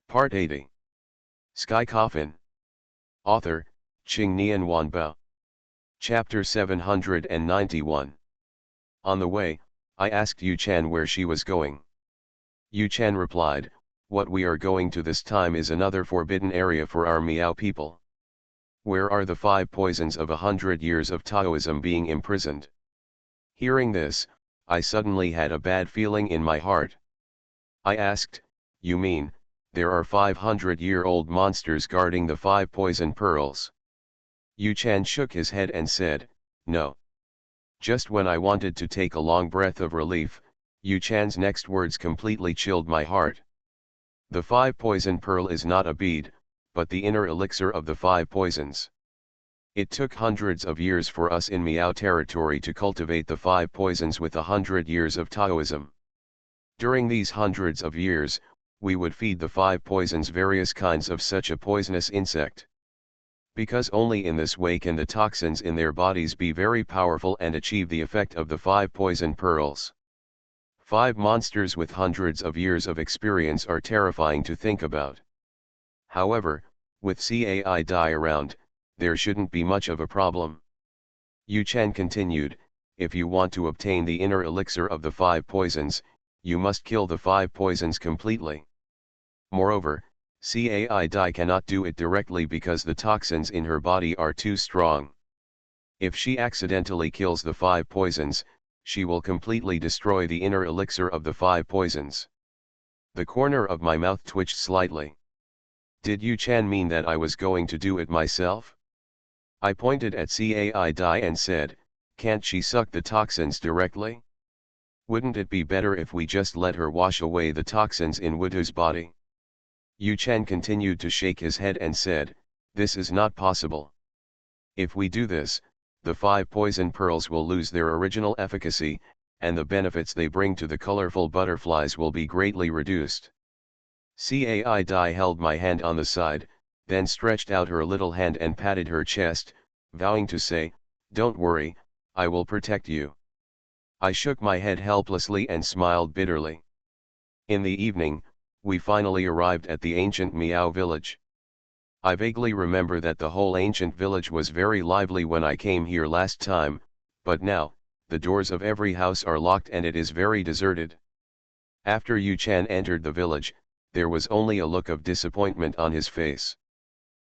Part 80. Sky Coffin. Author, Qing Nian Wanbao. Chapter 791. On the way, I asked Yu Chan where she was going. Yu Chan replied, "What we are going to this time is another forbidden area for our Miao people. Where are the 5 poisons of 100 years of Taoism being imprisoned?" Hearing this, I suddenly had a bad feeling in my heart. I asked, "You mean, there are 500-year-old monsters guarding the 5 poison pearls?" Yu Chan shook his head and said, "No." Just when I wanted to take a long breath of relief, Yu Chan's next words completely chilled my heart. The 5 poison pearl is not a bead, but the inner elixir of the 5 poisons. It took hundreds of years for us in Miao territory to cultivate the 5 poisons with 100 years of Taoism. During these hundreds of years, we would feed the 5 poisons various kinds of such a poisonous insect. Because only in this way can the toxins in their bodies be very powerful and achieve the effect of the 5 poison pearls. 5 monsters with hundreds of years of experience are terrifying to think about. However, with Cai Dai around, there shouldn't be much of a problem. Yu Chan continued, "If you want to obtain the inner elixir of the 5 poisons, you must kill the 5 poisons completely. Moreover, Cai Dai cannot do it directly because the toxins in her body are too strong. If she accidentally kills the 5 poisons, she will completely destroy the inner elixir of the 5 poisons." The corner of my mouth twitched slightly. Did Yu Chan mean that I was going to do it myself? I pointed at Cai Dai and said, "Can't she suck the toxins directly? Wouldn't it be better if we just let her wash away the toxins in Wudu's body?" Yu Chan continued to shake his head and said, "This is not possible. If we do this, the 5 poison pearls will lose their original efficacy, and the benefits they bring to the colorful butterflies will be greatly reduced." Cai Dai held my hand on the side, then stretched out her little hand and patted her chest, vowing to say, "Don't worry, I will protect you." I shook my head helplessly and smiled bitterly. In the evening, we finally arrived at the ancient Miao village. I vaguely remember that the whole ancient village was very lively when I came here last time, but now, the doors of every house are locked and it is very deserted. After Yu Chan entered the village, there was only a look of disappointment on his face.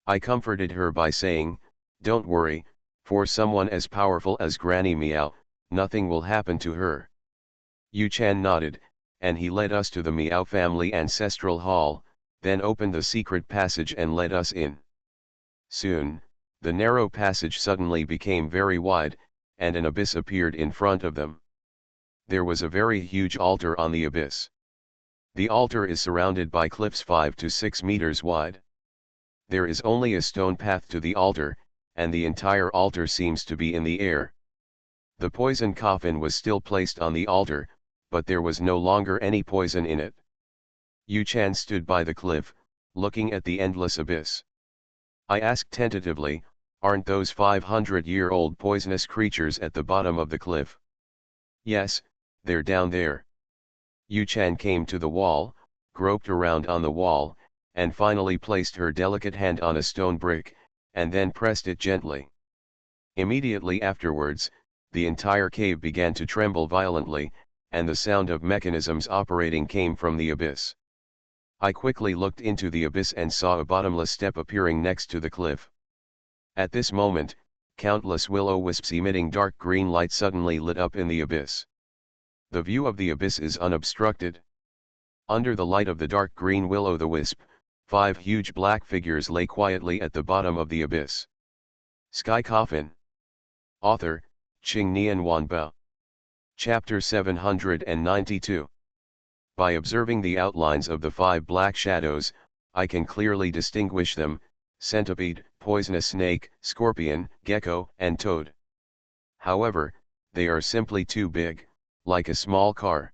I comforted her by saying, "Don't worry, for someone as powerful as Granny Miao, nothing will happen to her." Yu Chan nodded, and he led us to the Miao family ancestral hall, then opened the secret passage and led us in. Soon, the narrow passage suddenly became very wide, and an abyss appeared in front of them. There was a very huge altar on the abyss. The altar is surrounded by cliffs 5 to 6 meters wide. There is only a stone path to the altar, and the entire altar seems to be in the air. The poison coffin was still placed on the altar, but there was no longer any poison in it. Yu Chan stood by the cliff, looking at the endless abyss. I asked tentatively, "Aren't those 500-year-old poisonous creatures at the bottom of the cliff?" "Yes, they're down there." Yu Chan came to the wall, groped around on the wall, and finally placed her delicate hand on a stone brick, and then pressed it gently. Immediately afterwards, the entire cave began to tremble violently, and the sound of mechanisms operating came from the abyss. I quickly looked into the abyss and saw a bottomless step appearing next to the cliff. At this moment, countless will-o-wisps emitting dark green light suddenly lit up in the abyss. The view of the abyss is unobstructed. Under the light of the dark green will-o'-the-wisp, 5 huge black figures lay quietly at the bottom of the abyss. Sky Coffin. Author, Qing Nian Wanbao. Chapter 792. By observing the outlines of the 5 black shadows, I can clearly distinguish them: centipede, poisonous snake, scorpion, gecko, and toad. However, they are simply too big, like a small car.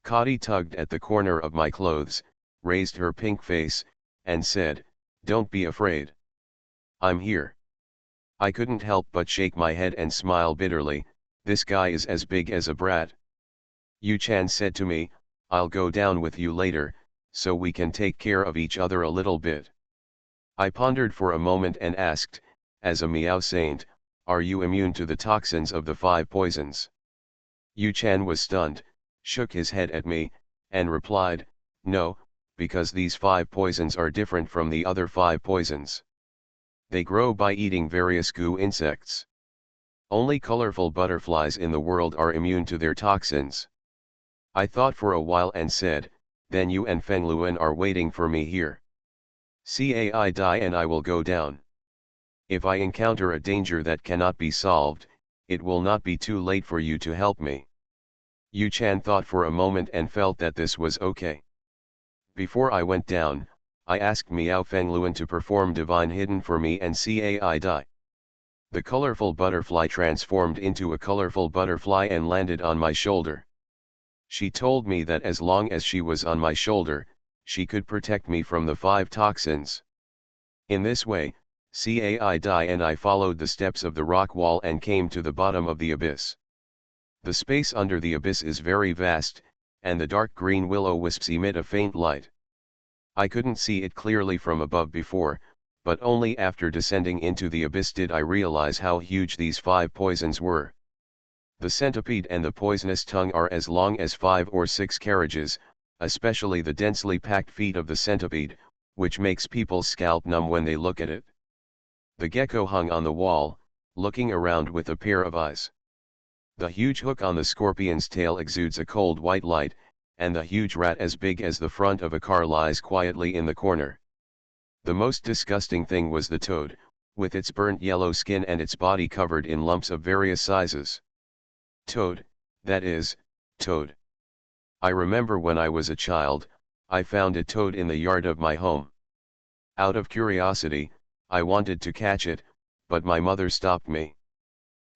Kadi tugged at the corner of my clothes, raised her pink face, and said, "Don't be afraid. I'm here." I couldn't help but shake my head and smile bitterly. This guy is as big as a brat. Yu Chan said to me, "I'll go down with you later, so we can take care of each other a little bit. I pondered for a moment and asked, as a Meow Saint, are you immune to the toxins of the 5 poisons? Yu-chan was stunned, shook his head at me, and replied, no, because these 5 poisons are different from the other 5 poisons. They grow by eating various goo insects. Only colorful butterflies in the world are immune to their toxins. I thought for a while and said, then you and Feng Luan are waiting for me here. Cai die and I will go down. If I encounter a danger that cannot be solved, it will not be too late for you to help me. Yu-chan thought for a moment and felt that this was okay. Before I went down, I asked Miao Fengluan to perform Divine Hidden for me and Cai die. The colorful butterfly transformed into a colorful butterfly and landed on my shoulder. She told me that as long as she was on my shoulder, she could protect me from the 5 toxins. In this way, Cai die and I followed the steps of the rock wall and came to the bottom of the abyss. The space under the abyss is very vast, and the dark green will-o-wisps emit a faint light. I couldn't see it clearly from above before, but only after descending into the abyss did I realize how huge these 5 poisons were. The centipede and the poisonous tongue are as long as 5 or 6 carriages, especially the densely packed feet of the centipede, which makes people's scalp numb when they look at it. The gecko hung on the wall, looking around with a pair of eyes. The huge hook on the scorpion's tail exudes a cold white light, and the huge rat as big as the front of a car lies quietly in the corner. The most disgusting thing was the toad, with its burnt yellow skin and its body covered in lumps of various sizes. Toad, that is, toad. I remember when I was a child, I found a toad in the yard of my home. Out of curiosity, I wanted to catch it, but my mother stopped me.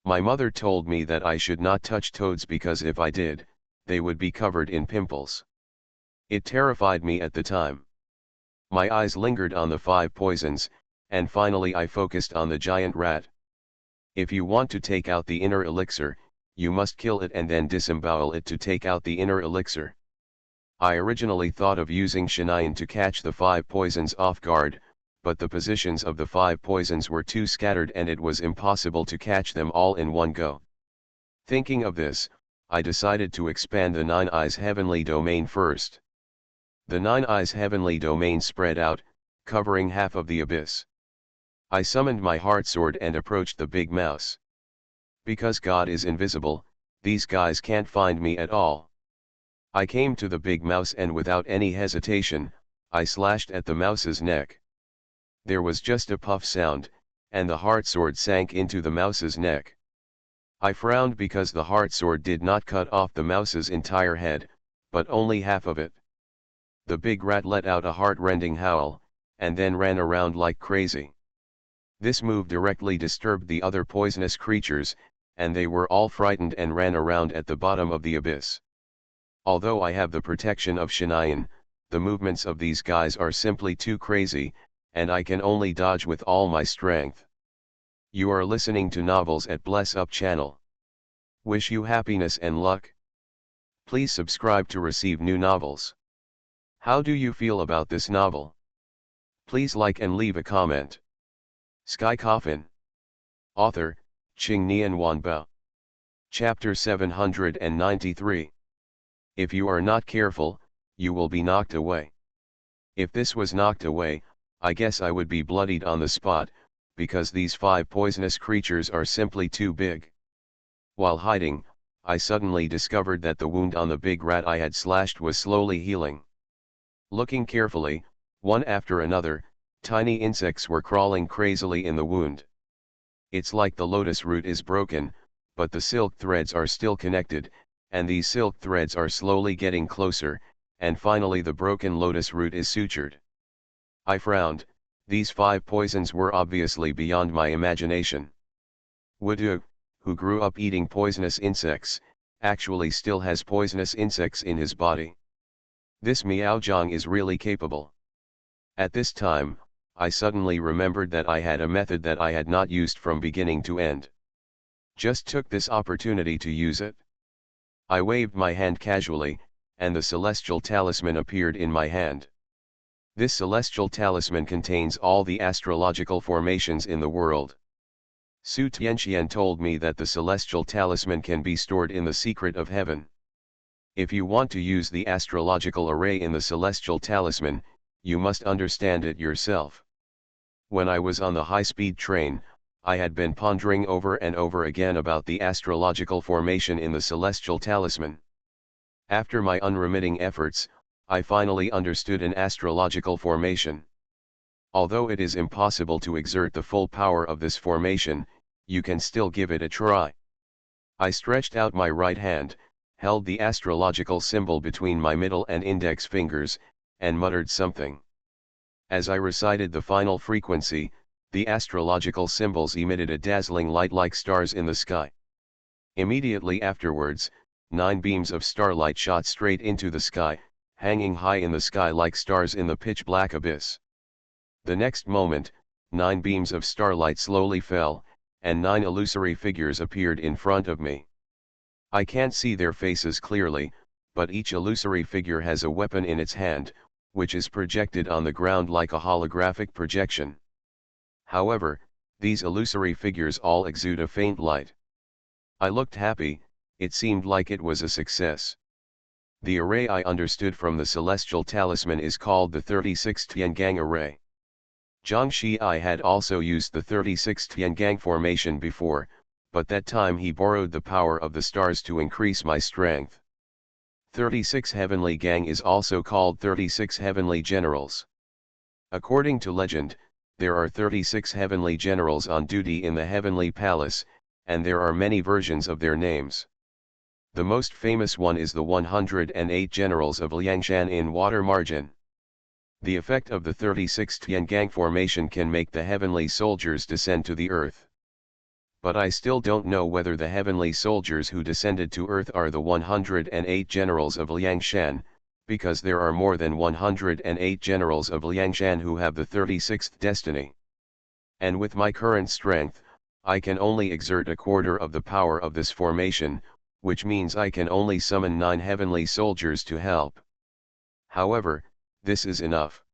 My mother told me that I should not touch toads because if I did, they would be covered in pimples. It terrified me at the time. My eyes lingered on the 5 poisons, and finally I focused on the giant rat. If you want to take out the inner elixir, you must kill it and then disembowel it to take out the inner elixir. I originally thought of using Shinayan to catch the 5 poisons off guard, but the positions of the 5 poisons were too scattered and it was impossible to catch them all in one go. Thinking of this, I decided to expand the 9 Eyes Heavenly Domain first. The 9 Eyes Heavenly Domain spread out, covering half of the abyss. I summoned my heart sword and approached the big mouse. Because God is invisible, these guys can't find me at all. I came to the big mouse and without any hesitation, I slashed at the mouse's neck. There was just a puff sound, and the heart sword sank into the mouse's neck. I frowned because the heart sword did not cut off the mouse's entire head, but only half of it. The big rat let out a heart-rending howl, and then ran around like crazy. This move directly disturbed the other poisonous creatures, and they were all frightened and ran around at the bottom of the abyss. Although I have the protection of Shinayan, the movements of these guys are simply too crazy, and I can only dodge with all my strength. You are listening to Novels at Bless Up channel. Wish you happiness and luck. Please subscribe to receive new novels. How do you feel about this novel? Please like and leave a comment. Sky Coffin. Author, Qing Nian Wanbao. Chapter 793. If you are not careful, you will be knocked away. If this was knocked away, I guess I would be bloodied on the spot, because these 5 poisonous creatures are simply too big. While hiding, I suddenly discovered that the wound on the big rat I had slashed was slowly healing. Looking carefully, one after another, tiny insects were crawling crazily in the wound. It's like the lotus root is broken, but the silk threads are still connected, and these silk threads are slowly getting closer, and finally the broken lotus root is sutured. I frowned. These 5 poisons were obviously beyond my imagination. Wudu, who grew up eating poisonous insects, actually still has poisonous insects in his body. This Miaozhong is really capable. At this time, I suddenly remembered that I had a method that I had not used from beginning to end. Just took this opportunity to use it. I waved my hand casually, and the celestial talisman appeared in my hand. This celestial talisman contains all the astrological formations in the world. Su Tianxian told me that the celestial talisman can be stored in the secret of heaven. If you want to use the astrological array in the celestial talisman, you must understand it yourself. When I was on the high-speed train, I had been pondering over and over again about the astrological formation in the celestial talisman. After my unremitting efforts, I finally understood an astrological formation. Although it is impossible to exert the full power of this formation, you can still give it a try. I stretched out my right hand, held the astrological symbol between my middle and index fingers, and muttered something. As I recited the final frequency, the astrological symbols emitted a dazzling light like stars in the sky. Immediately afterwards, 9 beams of starlight shot straight into the sky, hanging high in the sky like stars in the pitch-black abyss. The next moment, 9 beams of starlight slowly fell, and 9 illusory figures appeared in front of me. I can't see their faces clearly, but each illusory figure has a weapon in its hand, which is projected on the ground like a holographic projection. However, these illusory figures all exude a faint light. I looked happy, it seemed like it was a success. The array I understood from the celestial talisman is called the 36 Tiangang array. Zhang Shi had also used the 36 Tiangang formation before, but that time he borrowed the power of the stars to increase my strength. 36 Heavenly Gang is also called 36 Heavenly Generals. According to legend, there are 36 Heavenly Generals on duty in the Heavenly Palace, and there are many versions of their names. The most famous one is the 108 Generals of Liangshan in Water Margin. The effect of the 36 Tiangang formation can make the heavenly soldiers descend to the earth. But I still don't know whether the heavenly soldiers who descended to earth are the 108 generals of Liangshan, because there are more than 108 generals of Liangshan who have the 36th destiny. And with my current strength, I can only exert a quarter of the power of this formation, which means I can only summon 9 heavenly soldiers to help. However, this is enough.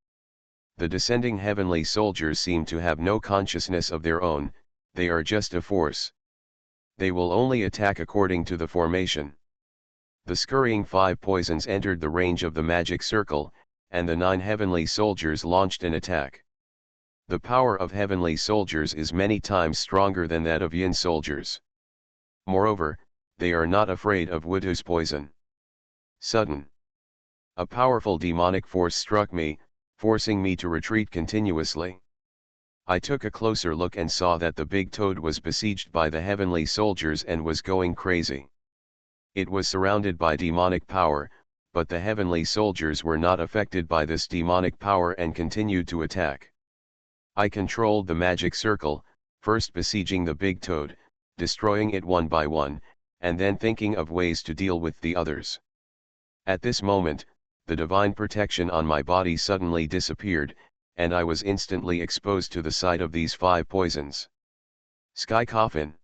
The descending heavenly soldiers seem to have no consciousness of their own, they are just a force. They will only attack according to the formation. The scurrying 5 poisons entered the range of the magic circle, and the 9 heavenly soldiers launched an attack. The power of heavenly soldiers is many times stronger than that of yin soldiers. Moreover, they are not afraid of Wudu's poison. Sudden. A powerful demonic force struck me, forcing me to retreat continuously. I took a closer look and saw that the big toad was besieged by the heavenly soldiers and was going crazy. It was surrounded by demonic power, but the heavenly soldiers were not affected by this demonic power and continued to attack. I controlled the magic circle, first besieging the big toad, destroying it one by one, and then thinking of ways to deal with the others. At this moment, the divine protection on my body suddenly disappeared, and I was instantly exposed to the sight of these 5 poisons. Sky Coffin.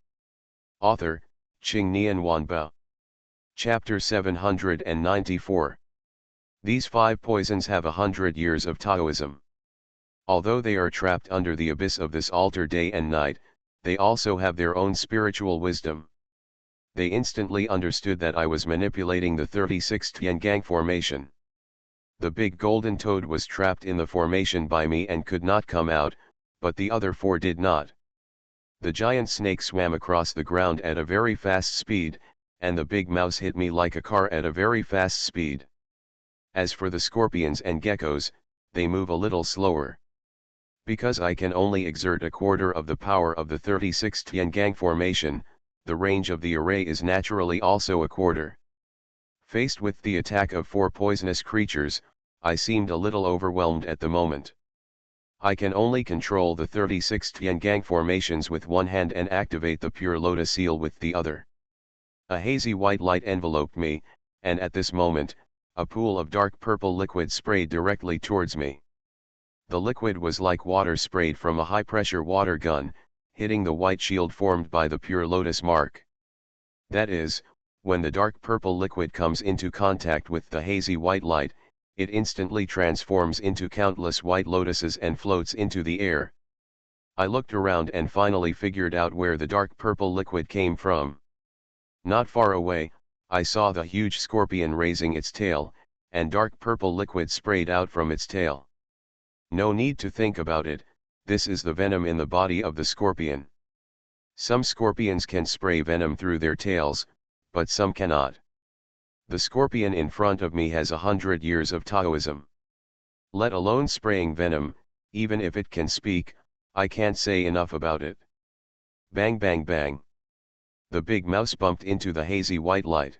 Author, Qing Nian Wanbao. Chapter 794. These 5 poisons have 100 years of Taoism. Although they are trapped under the abyss of this altar day and night, they also have their own spiritual wisdom. They instantly understood that I was manipulating the 36 Tiangang formation. The big golden toad was trapped in the formation by me and could not come out, but the other 4 did not. The giant snake swam across the ground at a very fast speed, and the big mouse hit me like a car at a very fast speed. As for the scorpions and geckos, they move a little slower. Because I can only exert a quarter of the power of the 36 Tiangang formation, the range of the array is naturally also a quarter. Faced with the attack of 4 poisonous creatures, I seemed a little overwhelmed at the moment. I can only control the 36 Tiangang formations with one hand and activate the pure lotus seal with the other. A hazy white light enveloped me, and at this moment, a pool of dark purple liquid sprayed directly towards me. The liquid was like water sprayed from a high-pressure water gun, hitting the white shield formed by the pure lotus mark. That is, When the dark purple liquid comes into contact with the hazy white light, it instantly transforms into countless white lotuses and floats into the air. I looked around and finally figured out where the dark purple liquid came from. Not far away, I saw the huge scorpion raising its tail, and dark purple liquid sprayed out from its tail. No need to think about it, this is the venom in the body of the scorpion. Some scorpions can spray venom through their tails, but some cannot. The scorpion in front of me has 100 years of Taoism. Let alone spraying venom, even if it can speak, I can't say enough about it. Bang bang bang. The big mouse bumped into the hazy white light.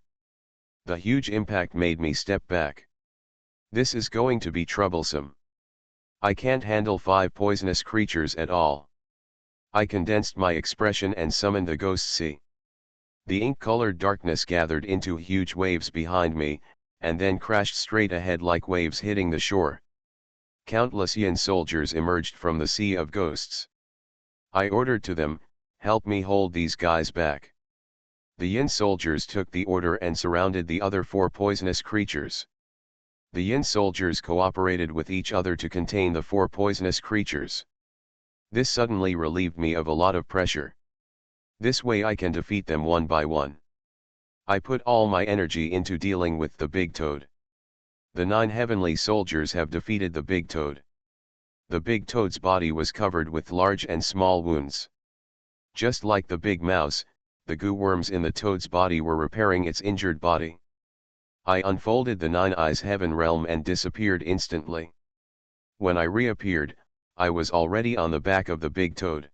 The huge impact made me step back. This is going to be troublesome. I can't handle 5 poisonous creatures at all. I condensed my expression and summoned the ghost sea. The ink-colored darkness gathered into huge waves behind me, and then crashed straight ahead like waves hitting the shore. Countless Yin soldiers emerged from the sea of ghosts. I ordered to them, "Help me hold these guys back." The Yin soldiers took the order and surrounded the other 4 poisonous creatures. The Yin soldiers cooperated with each other to contain the 4 poisonous creatures. This suddenly relieved me of a lot of pressure. This way I can defeat them one by one. I put all my energy into dealing with the big toad. The 9 heavenly soldiers have defeated the big toad. The big toad's body was covered with large and small wounds. Just like the big mouse, the goo worms in the toad's body were repairing its injured body. I unfolded the 9 eyes heaven realm and disappeared instantly. When I reappeared, I was already on the back of the big toad.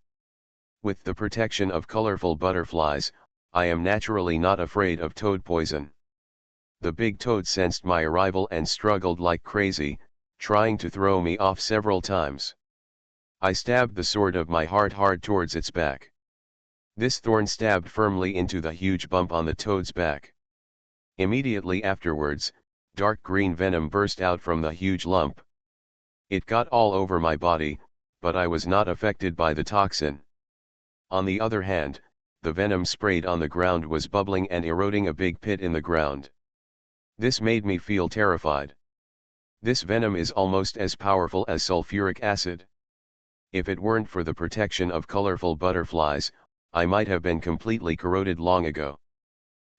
With the protection of colorful butterflies, I am naturally not afraid of toad poison. The big toad sensed my arrival and struggled like crazy, trying to throw me off several times. I stabbed the sword of my heart hard towards its back. This thorn stabbed firmly into the huge bump on the toad's back. Immediately afterwards, dark green venom burst out from the huge lump. It got all over my body, but I was not affected by the toxin. On the other hand, the venom sprayed on the ground was bubbling and eroding a big pit in the ground. This made me feel terrified. This venom is almost as powerful as sulfuric acid. If it weren't for the protection of colorful butterflies, I might have been completely corroded long ago.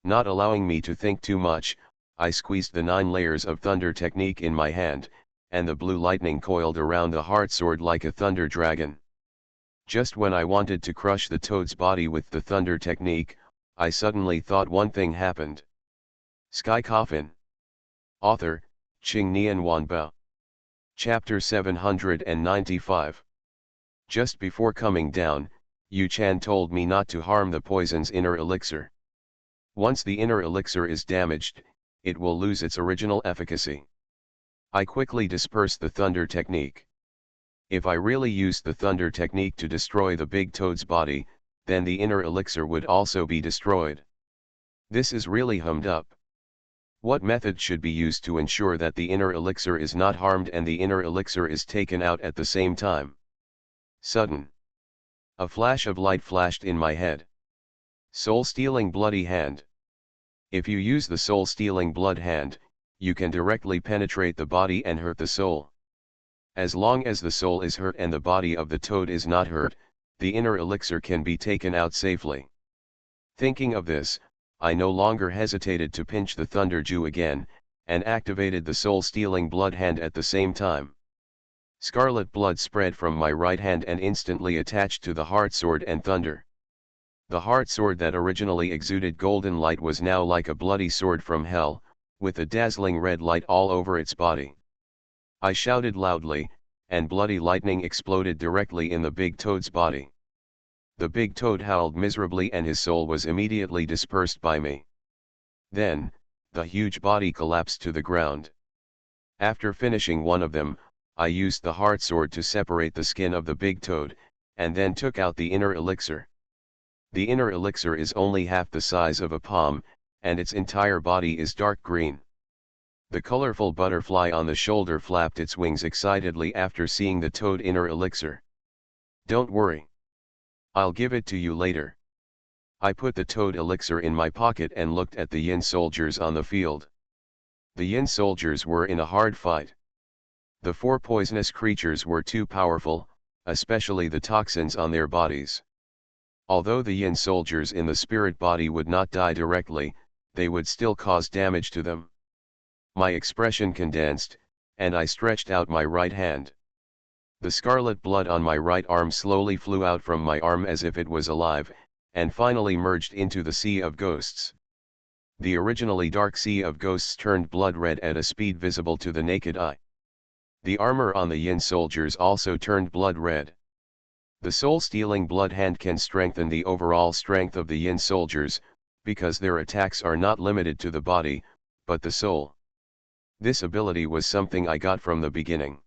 Not allowing me to think too much, I squeezed the 9 layers of thunder technique in my hand, and the blue lightning coiled around the heart sword like a thunder dragon. Just when I wanted to crush the toad's body with the thunder technique, I suddenly thought one thing happened. Sky Coffin. Author, Qing Nian Wanbao. Chapter 795. Just before coming down, Yu Chan told me not to harm the poison's inner elixir. Once the inner elixir is damaged, it will lose its original efficacy. I quickly dispersed the thunder technique. If I really used the thunder technique to destroy the big toad's body, then the inner elixir would also be destroyed. This is really hummed up. What method should be used to ensure that the inner elixir is not harmed and the inner elixir is taken out at the same time? Sudden. A flash of light flashed in my head. Soul-stealing bloody hand. If you use the soul-stealing blood hand, you can directly penetrate the body and hurt the soul. As long as the soul is hurt and the body of the toad is not hurt, the inner elixir can be taken out safely. Thinking of this, I no longer hesitated to pinch the thunder Jew again, and activated the soul-stealing blood hand at the same time. Scarlet blood spread from my right hand and instantly attached to the heart sword and thunder. The heart sword that originally exuded golden light was now like a bloody sword from hell, with a dazzling red light all over its body. I shouted loudly, and bloody lightning exploded directly in the big toad's body. The big toad howled miserably and his soul was immediately dispersed by me. Then, the huge body collapsed to the ground. After finishing one of them, I used the heart sword to separate the skin of the big toad, and then took out the inner elixir. The inner elixir is only half the size of a palm, and its entire body is dark green. The colorful butterfly on the shoulder flapped its wings excitedly after seeing the toad inner elixir. "Don't worry. I'll give it to you later. I put the toad elixir in my pocket and looked at the yin soldiers on the field. The yin soldiers were in a hard fight. The 4 poisonous creatures were too powerful, especially the toxins on their bodies. Although the yin soldiers in the spirit body would not die directly, they would still cause damage to them. My expression condensed, and I stretched out my right hand. The scarlet blood on my right arm slowly flew out from my arm as if it was alive, and finally merged into the sea of ghosts. The originally dark sea of ghosts turned blood red at a speed visible to the naked eye. The armor on the yin soldiers also turned blood red. The soul-stealing blood hand can strengthen the overall strength of the yin soldiers, because their attacks are not limited to the body, but the soul. This ability was something I got from the beginning.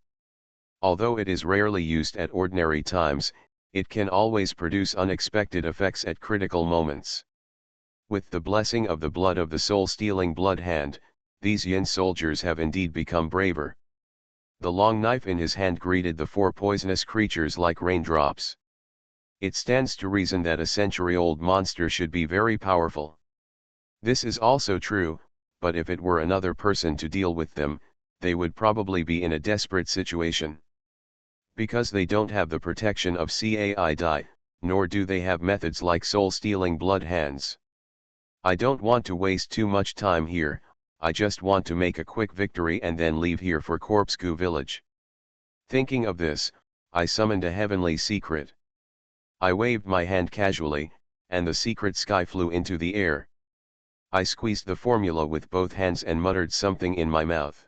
Although it is rarely used at ordinary times, it can always produce unexpected effects at critical moments. With the blessing of the blood of the soul-stealing blood hand, these yin soldiers have indeed become braver. The long knife in his hand greeted the 4 poisonous creatures like raindrops. It stands to reason that a century-old monster should be very powerful. This is also true, but if it were another person to deal with them, they would probably be in a desperate situation. Because they don't have the protection of CAI, nor do they have methods like soul-stealing blood hands. I don't want to waste too much time here, I just want to make a quick victory and then leave here for Corpscu village. Thinking of this, I summoned a heavenly secret. I waved my hand casually, and the secret sky flew into the air. I squeezed the formula with both hands and muttered something in my mouth.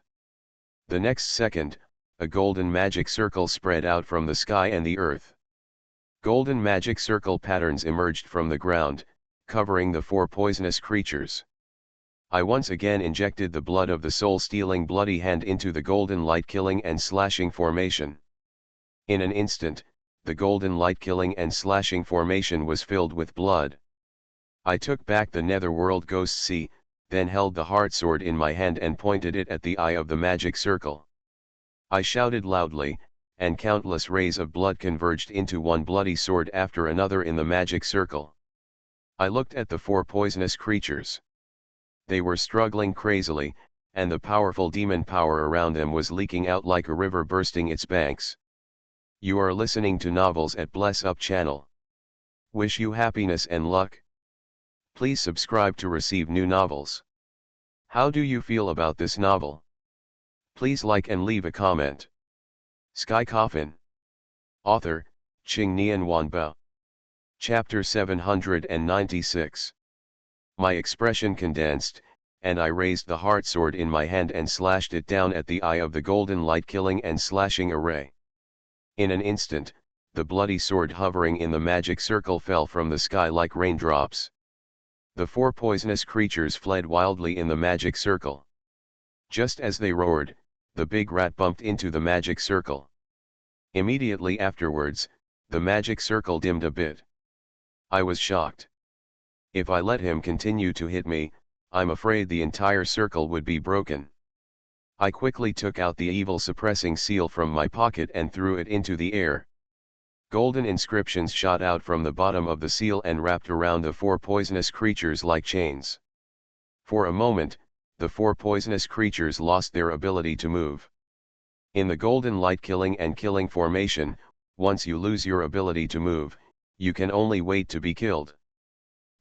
The next second, a golden magic circle spread out from the sky and the earth. Golden magic circle patterns emerged from the ground, covering the 4 poisonous creatures. I once again injected the blood of the soul-stealing bloody hand into the golden light-killing and slashing formation. In an instant, the golden light-killing and slashing formation was filled with blood. I took back the netherworld ghost sea, then held the heart sword in my hand and pointed it at the eye of the magic circle. I shouted loudly, and countless rays of blood converged into one bloody sword after another in the magic circle. I looked at the 4 poisonous creatures. They were struggling crazily, and the powerful demon power around them was leaking out like a river bursting its banks. You are listening to Novels at Bless Up channel. Wish you happiness and luck. Please subscribe to receive new novels. How do you feel about this novel? Please like and leave a comment. Sky Coffin. Author, Qing Nian Wanbao. Chapter 796. My expression condensed, and I raised the heart sword in my hand and slashed it down at the eye of the golden light-killing and slashing array. In an instant, the bloody sword hovering in the magic circle fell from the sky like raindrops. The 4 poisonous creatures fled wildly in the magic circle. Just as they roared, the big rat bumped into the magic circle. Immediately afterwards, the magic circle dimmed a bit. I was shocked. If I let him continue to hit me, I'm afraid the entire circle would be broken. I quickly took out the evil suppressing seal from my pocket and threw it into the air. Golden inscriptions shot out from the bottom of the seal and wrapped around the 4 poisonous creatures like chains. For a moment, the 4 poisonous creatures lost their ability to move. In the golden light killing and killing formation, once you lose your ability to move, you can only wait to be killed.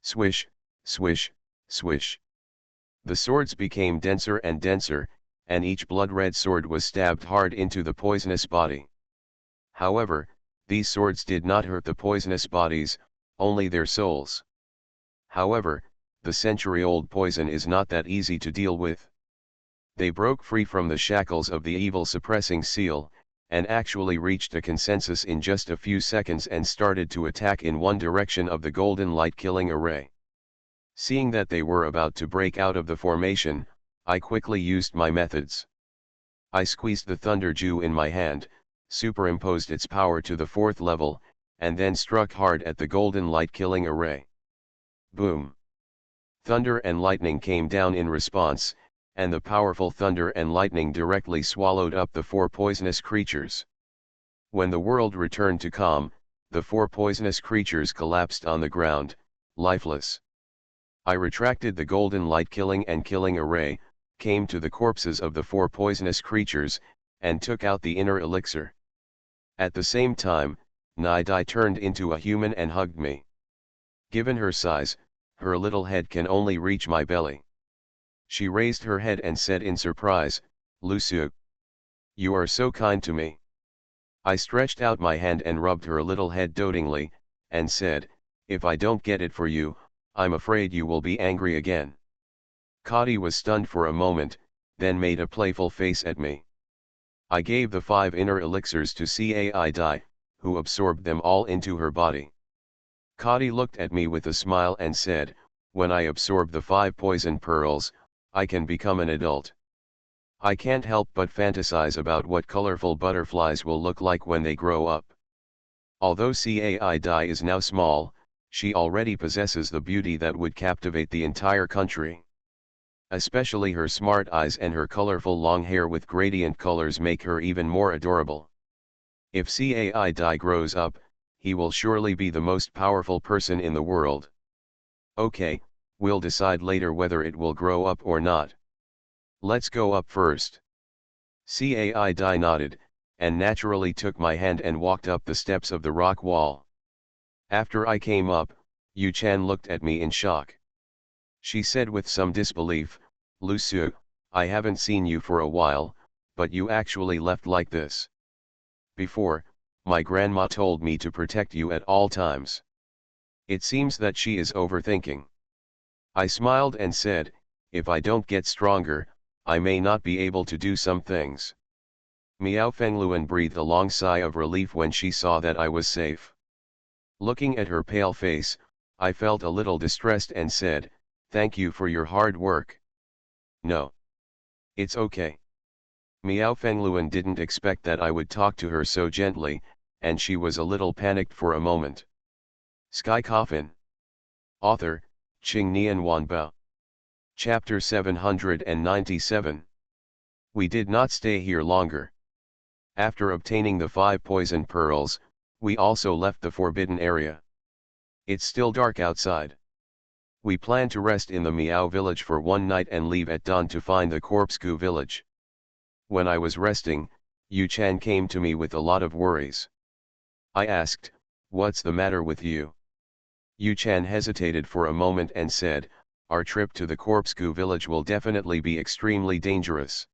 Swish, swish, swish. The swords became denser and denser, and each blood-red sword was stabbed hard into the poisonous body. However, these swords did not hurt the poisonous bodies, only their souls. However, the century-old poison is not that easy to deal with. They broke free from the shackles of the evil suppressing seal, and actually reached a consensus in just a few seconds and started to attack in one direction of the golden light-killing array. Seeing that they were about to break out of the formation, I quickly used my methods. I squeezed the Thunder Dew in my hand, superimposed its power to the 4th level, and then struck hard at the golden light-killing array. Boom! Thunder and lightning came down in response, and the powerful thunder and lightning directly swallowed up the 4 poisonous creatures. When the world returned to calm, the 4 poisonous creatures collapsed on the ground, lifeless. I retracted the golden light killing and killing array, came to the corpses of the 4 poisonous creatures, and took out the inner elixir. At the same time, Nidai turned into a human and hugged me. Given her size, her little head can only reach my belly. She raised her head and said in surprise, "Lusu, you are so kind to me." I stretched out my hand and rubbed her little head dotingly, and said, "If I don't get it for you, I'm afraid you will be angry again." Kadi was stunned for a moment, then made a playful face at me. I gave the 5 inner elixirs to Cai Dai, who absorbed them all into her body. Kadi looked at me with a smile and said, "When I absorb the 5 poison pearls, I can become an adult. I can't help but fantasize about what colorful butterflies will look like when they grow up." Although Cai Dai is now small, she already possesses the beauty that would captivate the entire country. Especially her smart eyes and her colorful long hair with gradient colors make her even more adorable. If Cai Dai grows up, he will surely be the most powerful person in the world. Okay, we'll decide later whether it will grow up or not. Let's go up first. Cai Dai nodded, and naturally took my hand and walked up the steps of the rock wall. After I came up, Yu Chan looked at me in shock. She said with some disbelief, "Lusu, I haven't seen you for a while, but you actually left like this. Before, my grandma told me to protect you at all times." It seems that she is overthinking. I smiled and said, "If I don't get stronger, I may not be able to do some things." Miao Fengluan breathed a long sigh of relief when she saw that I was safe. Looking at her pale face, I felt a little distressed and said, "Thank you for your hard work." "No. It's okay." Miao Fengluan didn't expect that I would talk to her so gently, and she was a little panicked for a moment. Sky Coffin. Author, Qing Nian Wanbao. Chapter 797. We did not stay here longer. After obtaining the 5 poison pearls, we also left the forbidden area. It's still dark outside. We plan to rest in the Miao village for one night and leave at dawn to find the Corpscu village. When I was resting, Yu Chan came to me with a lot of worries. I asked, "What's the matter with you?" Yu Chan hesitated for a moment and said, "Our trip to the Corpscu village will definitely be extremely dangerous.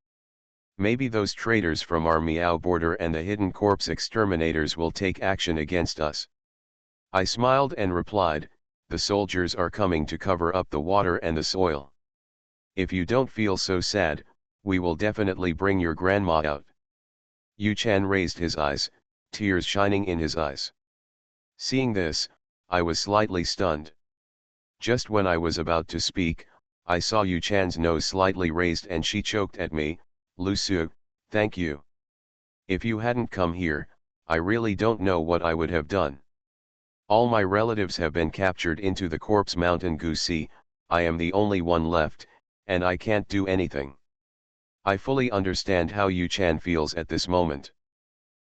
Maybe those traitors from our Miao border and the hidden corpse exterminators will take action against us." I smiled and replied, "The soldiers are coming to cover up the water and the soil. If you don't feel so sad, we will definitely bring your grandma out." Yu Chan raised his eyes, tears shining in his eyes. Seeing this, I was slightly stunned. Just when I was about to speak, I saw Yu Chan's nose slightly raised and she choked at me, "Lusu, thank you. If you hadn't come here, I really don't know what I would have done. All my relatives have been captured into the corpse mountain Gusi, I am the only one left, and I can't do anything." I fully understand how Yu Chan feels at this moment.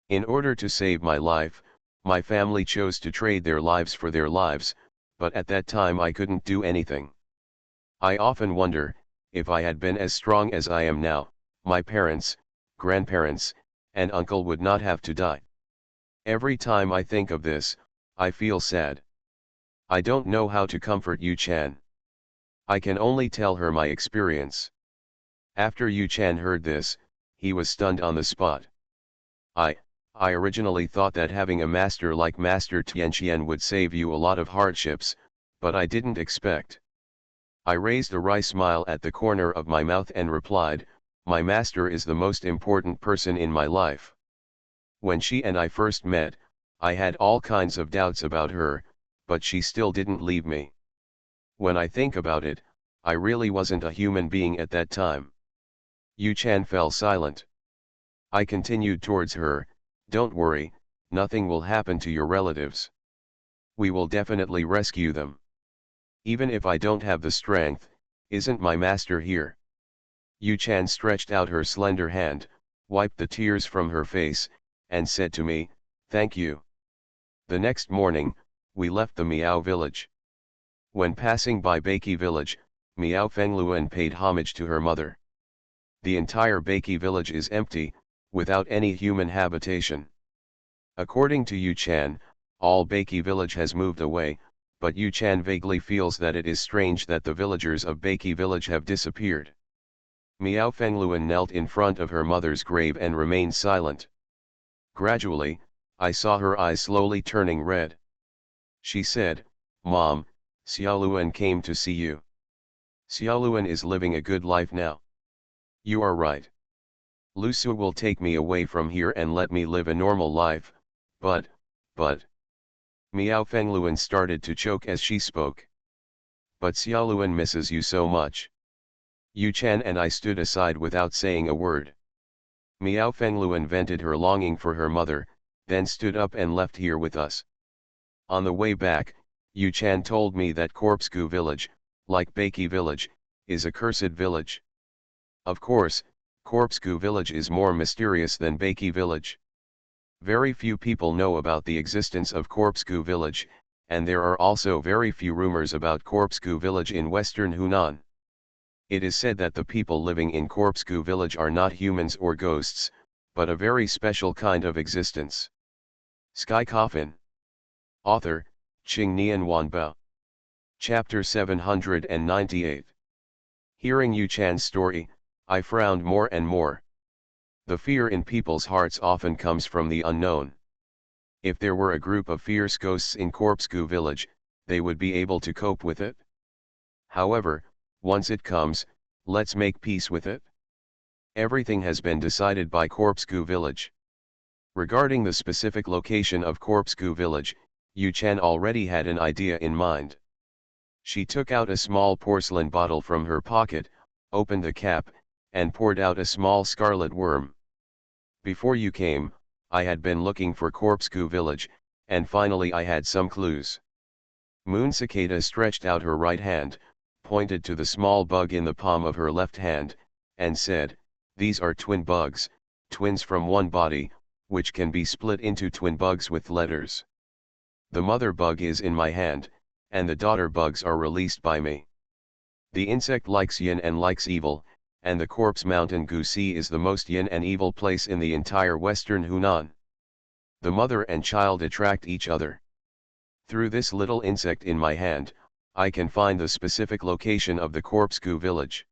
In order to save my life, my family chose to trade their lives for their lives, but at that time I couldn't do anything. I often wonder, if I had been as strong as I am now, my parents, grandparents, and uncle would not have to die. Every time I think of this, I feel sad. I don't know how to comfort Yu Chan. I can only tell her my experience. After Yu Chan heard this, he was stunned on the spot. I originally thought that having a master like Master Tianqian would save you a lot of hardships, but I didn't expect. I raised a wry smile at the corner of my mouth and replied, "My master is the most important person in my life. When she and I first met, I had all kinds of doubts about her, but she still didn't leave me. When I think about it, I really wasn't a human being at that time." Yu Chan fell silent. I continued towards her, "Don't worry, nothing will happen to your relatives. We will definitely rescue them. Even if I don't have the strength, isn't my master here?" Yu Chan stretched out her slender hand, wiped the tears from her face, and said to me, "Thank you." The next morning, we left the Miao village. When passing by Beiki village, Miao Fengluan paid homage to her mother. The entire Beiki village is empty, without any human habitation. According to Yu Chan, all Beiki village has moved away, but Yu Chan vaguely feels that it is strange that the villagers of Beiki village have disappeared. Miao Fengluan knelt in front of her mother's grave and remained silent. Gradually, I saw her eyes slowly turning red. She said, "Mom, Xiaoluan came to see you. Xiaoluan is living a good life now. You are right. Lu Su will take me away from here and let me live a normal life, but... Miao Fengluan started to choke as she spoke. But Xiaoluan misses you so much. Yu Chan and I stood aside without saying a word. Miao Fengluan vented her longing for her mother, then stood up and left here with us. On the way back, Yu Chan told me that Corpscu village, like Beiki village, is a cursed village. Of course, Corpscu village is more mysterious than Beiki village. Very few people know about the existence of Corpscu village, and there are also very few rumors about Corpscu village in western Hunan. It is said that the people living in Corpscu village are not humans or ghosts, but a very special kind of existence. Sky Coffin. Author, Qing Nian Wanbao. Chapter 798. Hearing Yu Chan's story, I frowned more and more. The fear in people's hearts often comes from the unknown. If there were a group of fierce ghosts in Corpscu village, they would be able to cope with it. However, once it comes, let's make peace with it. Everything has been decided by Corpscu village. Regarding the specific location of Corpscu village, Yu Chan already had an idea in mind. She took out a small porcelain bottle from her pocket, opened the cap, and poured out a small scarlet worm. Before you came, I had been looking for Corpscu village, and finally I had some clues. Moon Cicada stretched out her right hand, pointed to the small bug in the palm of her left hand, and said, "These are twin bugs, twins from one body, which can be split into twin bugs with letters. The mother bug is in my hand, and the daughter bugs are released by me. The insect likes yin and likes evil, and the Corpse Mountain Gusi is the most yin and evil place in the entire western Hunan. The mother and child attract each other. Through this little insect in my hand, I can find the specific location of the Corpscu village."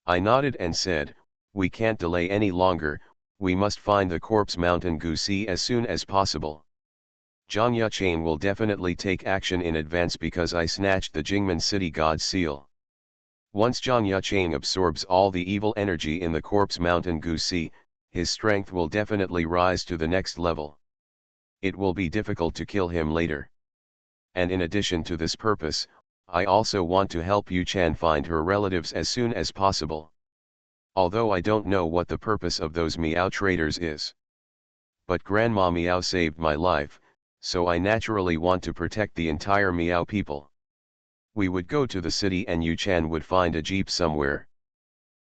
I nodded and said, "We can't delay any longer, we must find the Corpse Mountain Gusi as soon as possible. Zhang Yuchain will definitely take action in advance because I snatched the Jingmen City God's seal. Once Zhang Yuchain absorbs all the evil energy in the Corpse Mountain Gusi, his strength will definitely rise to the next level. It will be difficult to kill him later. And in addition to this purpose, I also want to help Yu Chan find her relatives as soon as possible. Although I don't know what the purpose of those Miao traitors is. But Grandma Miao saved my life, so I naturally want to protect the entire Miao people. We would go to the city and Yu Chan would find a jeep somewhere."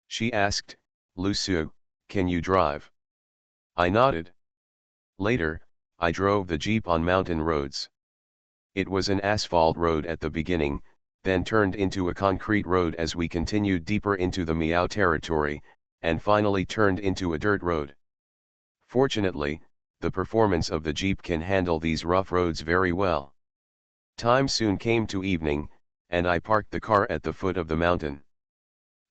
She asked, "Lu Su, can you drive?" I nodded. Later, I drove the jeep on mountain roads. It was an asphalt road at the beginning, then turned into a concrete road as we continued deeper into the Miao territory, and finally turned into a dirt road. Fortunately, the performance of the jeep can handle these rough roads very well. Time soon came to evening, and I parked the car at the foot of the mountain.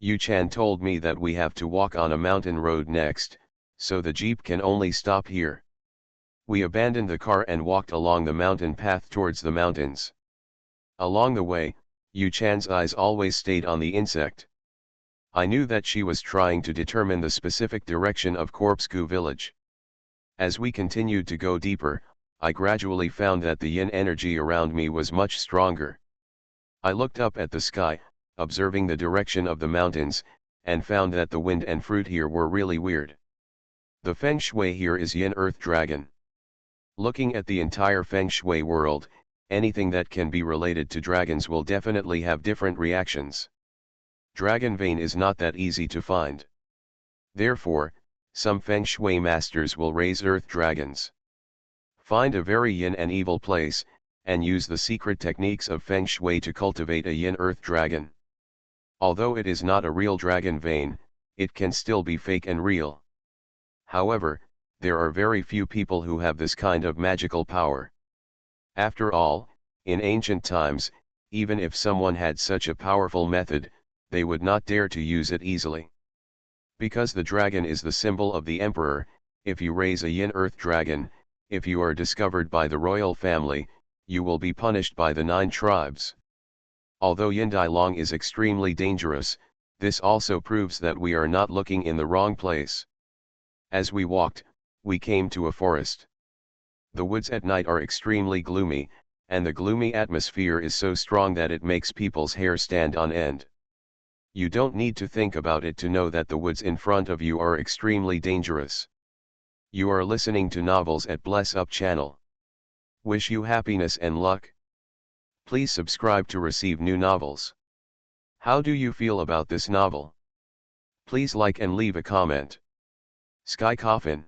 Yu Chan told me that we have to walk on a mountain road next, so the jeep can only stop here. We abandoned the car and walked along the mountain path towards the mountains. Along the way, Yu Chan's eyes always stayed on the insect. I knew that she was trying to determine the specific direction of Corpscu village. As we continued to go deeper, I gradually found that the yin energy around me was much stronger. I looked up at the sky, observing the direction of the mountains, and found that the wind and fruit here were really weird. The feng shui here is yin earth dragon. Looking at the entire feng shui world, anything that can be related to dragons will definitely have different reactions. Dragon vein is not that easy to find. Therefore, some feng shui masters will raise earth dragons. Find a very yin and evil place, and use the secret techniques of Feng Shui to cultivate a yin earth dragon. Although it is not a real dragon vein, it can still be fake and real. However, there are very few people who have this kind of magical power. After all, in ancient times, even if someone had such a powerful method, they would not dare to use it easily. Because the dragon is the symbol of the emperor, if you raise a yin earth dragon, if you are discovered by the royal family, you will be punished by the 9 tribes. Although yin dai long is extremely dangerous, this also proves that we are not looking in the wrong place. As we walked, we came to a forest. The woods at night are extremely gloomy, and the gloomy atmosphere is so strong that it makes people's hair stand on end. You don't need to think about it to know that the woods in front of you are extremely dangerous. You are listening to novels at Bless Up channel. Wish you happiness and luck. Please subscribe to receive new novels. How do you feel about this novel? Please like and leave a comment. Sky Coffin.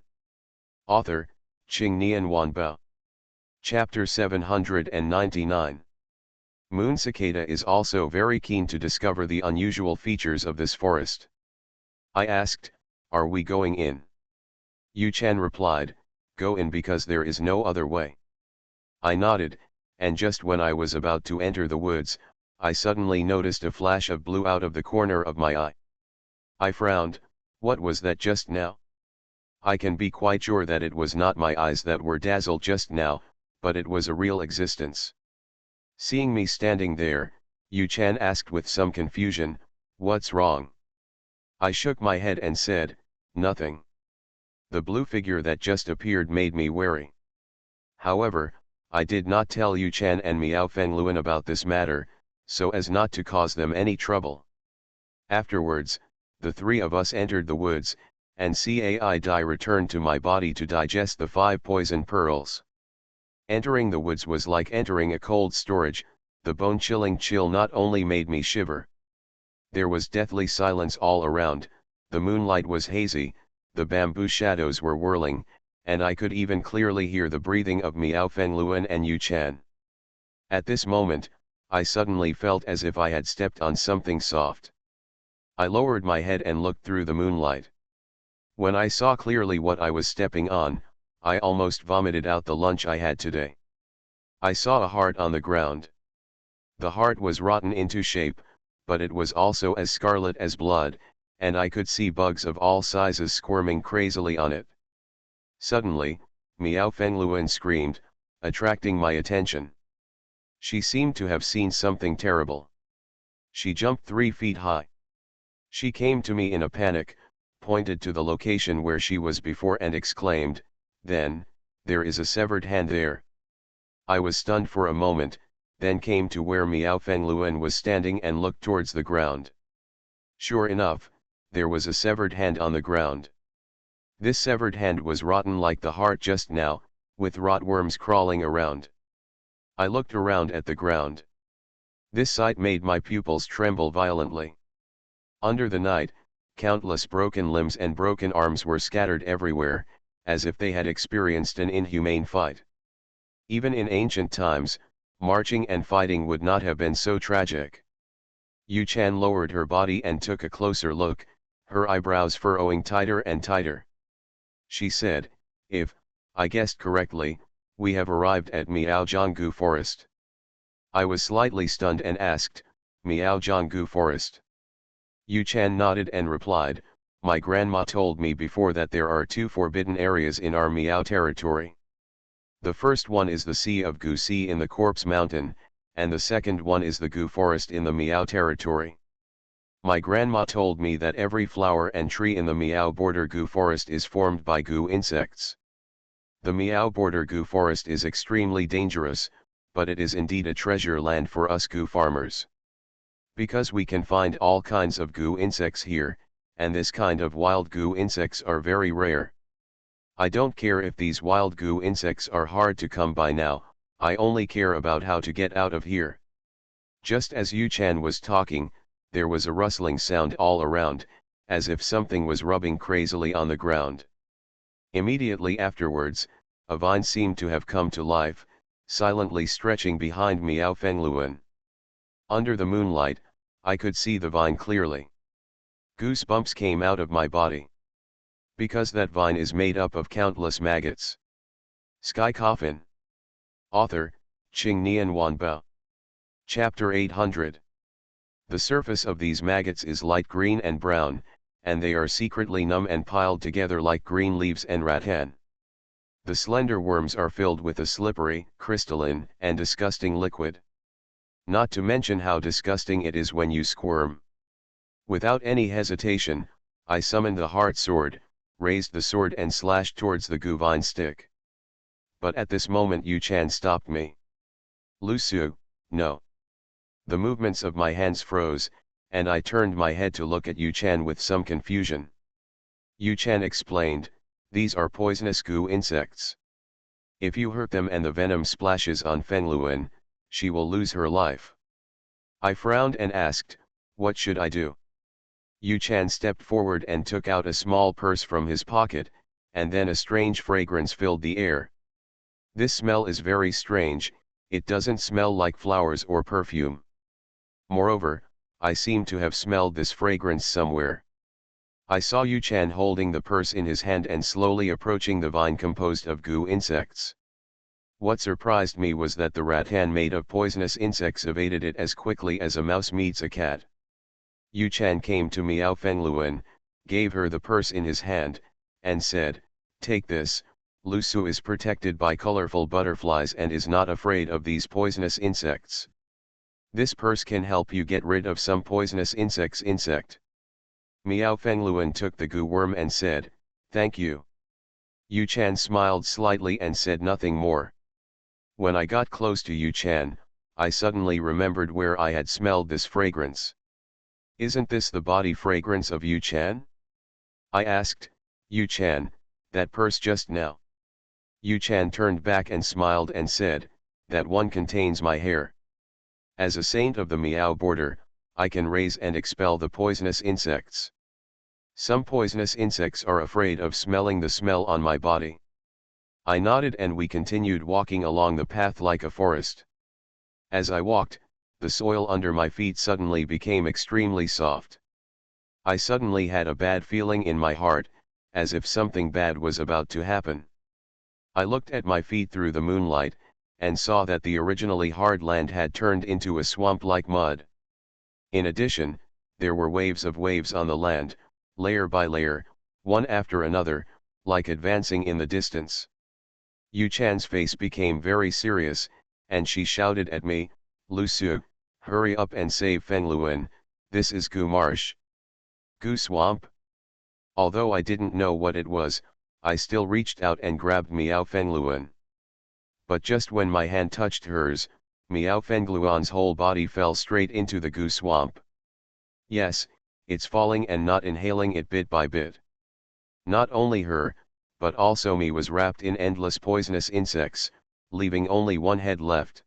Author, Qing Nian Wanbao. Chapter 799. Moon Cicada is also very keen to discover the unusual features of this forest. I asked, "Are we going in?" Yu Chan replied, "Go in because there is no other way." I nodded, and just when I was about to enter the woods, I suddenly noticed a flash of blue out of the corner of my eye. I frowned. What was that just now? I can be quite sure that it was not my eyes that were dazzled just now, but it was a real existence. Seeing me standing there, Yu Chan asked with some confusion, "What's wrong?" I shook my head and said, "Nothing." The blue figure that just appeared made me wary. However, I did not tell Yu Chan and Miao Fengluan about this matter, so as not to cause them any trouble. Afterwards, the 3 of us entered the woods, and Cai Dai returned to my body to digest the 5 poison pearls. Entering the woods was like entering a cold storage. The bone-chilling chill not only made me shiver. There was deathly silence all around, the moonlight was hazy, the bamboo shadows were whirling, and I could even clearly hear the breathing of Miao Fengluan and Yu Chan. At this moment, I suddenly felt as if I had stepped on something soft. I lowered my head and looked through the moonlight. When I saw clearly what I was stepping on, I almost vomited out the lunch I had today. I saw a heart on the ground. The heart was rotten into shape, but it was also as scarlet as blood, and I could see bugs of all sizes squirming crazily on it. Suddenly, Miao Fengluan screamed, attracting my attention. She seemed to have seen something terrible. She jumped 3 feet high. She came to me in a panic, pointed to the location where she was before and exclaimed, "Then, there is a severed hand there." I was stunned for a moment, then came to where Miao Fengluan was standing and looked towards the ground. Sure enough, there was a severed hand on the ground. This severed hand was rotten like the heart just now, with rotworms crawling around. I looked around at the ground. This sight made my pupils tremble violently. Under the night, countless broken limbs and broken arms were scattered everywhere, as if they had experienced an inhumane fight. Even in ancient times, marching and fighting would not have been so tragic. Yu Chan lowered her body and took a closer look, her eyebrows furrowing tighter and tighter. She said, "If I guessed correctly, we have arrived at Miaojianggu Forest." I was slightly stunned and asked, "Miaojianggu Forest?" Yu Chan nodded and replied, "My grandma told me before that there are 2 forbidden areas in our Miao territory. The first one is the Sea of Gu Sea in the Corpse Mountain, and the second one is the Gu Forest in the Miao territory. My grandma told me that every flower and tree in the Miao border Gu Forest is formed by Gu insects. The Miao border Gu Forest is extremely dangerous, but it is indeed a treasure land for us Gu farmers. Because we can find all kinds of Gu insects here, and this kind of wild Gu insects are very rare. I don't care if these wild Gu insects are hard to come by now, I only care about how to get out of here." Just as Yu Chan was talking, there was a rustling sound all around, as if something was rubbing crazily on the ground. Immediately afterwards, a vine seemed to have come to life, silently stretching behind Miao Fengluan. Under the moonlight, I could see the vine clearly. Goosebumps came out of my body. Because that vine is made up of countless maggots. Sky Coffin. Author, Qing Nian Wanbao. Chapter 800. The surface of these maggots is light green and brown, and they are secretly numb and piled together like green leaves and rattan. The slender worms are filled with a slippery, crystalline, and disgusting liquid. Not to mention how disgusting it is when you squirm. Without any hesitation, I summoned the heart sword, raised the sword and slashed towards the goo vine stick. But at this moment Yu Chan stopped me. Lu Su, no. The movements of my hands froze, and I turned my head to look at Yu Chan with some confusion. Yu Chan explained, these are poisonous goo insects. If you hurt them and the venom splashes on Fengluan, she will lose her life. I frowned and asked, what should I do? Yu Chan stepped forward and took out a small purse from his pocket, and then a strange fragrance filled the air. This smell is very strange, it doesn't smell like flowers or perfume. Moreover, I seem to have smelled this fragrance somewhere. I saw Yu Chan holding the purse in his hand and slowly approaching the vine composed of goo insects. What surprised me was that the rattan made of poisonous insects evaded it as quickly as a mouse meets a cat. Yu Chan came to Miao Fengluan, gave her the purse in his hand, and said, take this, Lu Su is protected by colorful butterflies and is not afraid of these poisonous insects. This purse can help you get rid of some poisonous insects. Miao Fengluan took the goo worm and said, thank you. Yu Chan smiled slightly and said nothing more. When I got close to Yu Chan, I suddenly remembered where I had smelled this fragrance. Isn't this the body fragrance of Yu Chan? I asked, Yu Chan, that purse just now. Yu Chan turned back and smiled and said, that one contains my hair. As a saint of the Miao border, I can raise and expel the poisonous insects. Some poisonous insects are afraid of smelling the smell on my body. I nodded and we continued walking along the path like a forest. As I walked, the soil under my feet suddenly became extremely soft. I suddenly had a bad feeling in my heart, as if something bad was about to happen. I looked at my feet through the moonlight, and saw that the originally hard land had turned into a swamp like mud. In addition, there were waves on the land, layer by layer, one after another, like advancing in the distance. Yu Chan's face became very serious, and she shouted at me, Lu Su, hurry up and save Fengluan, this is goo marsh. Goo swamp? Although I didn't know what it was, I still reached out and grabbed Miao Fengluan. But just when my hand touched hers, Miao Fengluan's whole body fell straight into the goo swamp. Yes, it's falling and not inhaling it bit by bit. Not only her, but also me was wrapped in endless poisonous insects, leaving only one head left.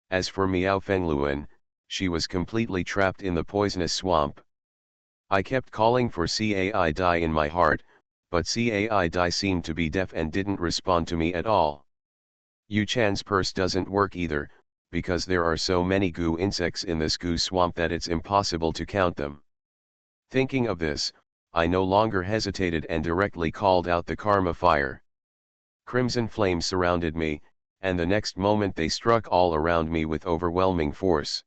As for Miao Fengluan, she was completely trapped in the poisonous swamp. I kept calling for Cai Dai in my heart, but Cai Dai seemed to be deaf and didn't respond to me at all. Yu Chan's purse doesn't work either, because there are so many goo insects in this goo swamp that it's impossible to count them. Thinking of this, I no longer hesitated and directly called out the karma fire. Crimson flames surrounded me, and the next moment they struck all around me with overwhelming force.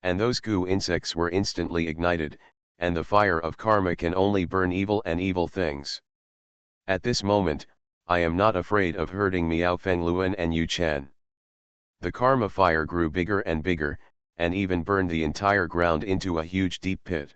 And those goo insects were instantly ignited, and the fire of karma can only burn evil and evil things. At this moment, I am not afraid of hurting Miao Fengluan and Yu Chan. The karma fire grew bigger and bigger, and even burned the entire ground into a huge deep pit.